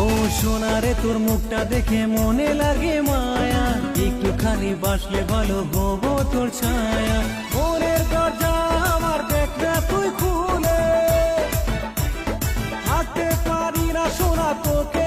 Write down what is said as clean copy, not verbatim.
ও সোনারে তোর মুখটা দেখে মনে লাগে মায়া, একটুখানি বাসলে ভালো হবো তোর ছায়া। মনের দরজা আমার দেখলে তুই খুলে, থাকতে পারি না সোনা তোকে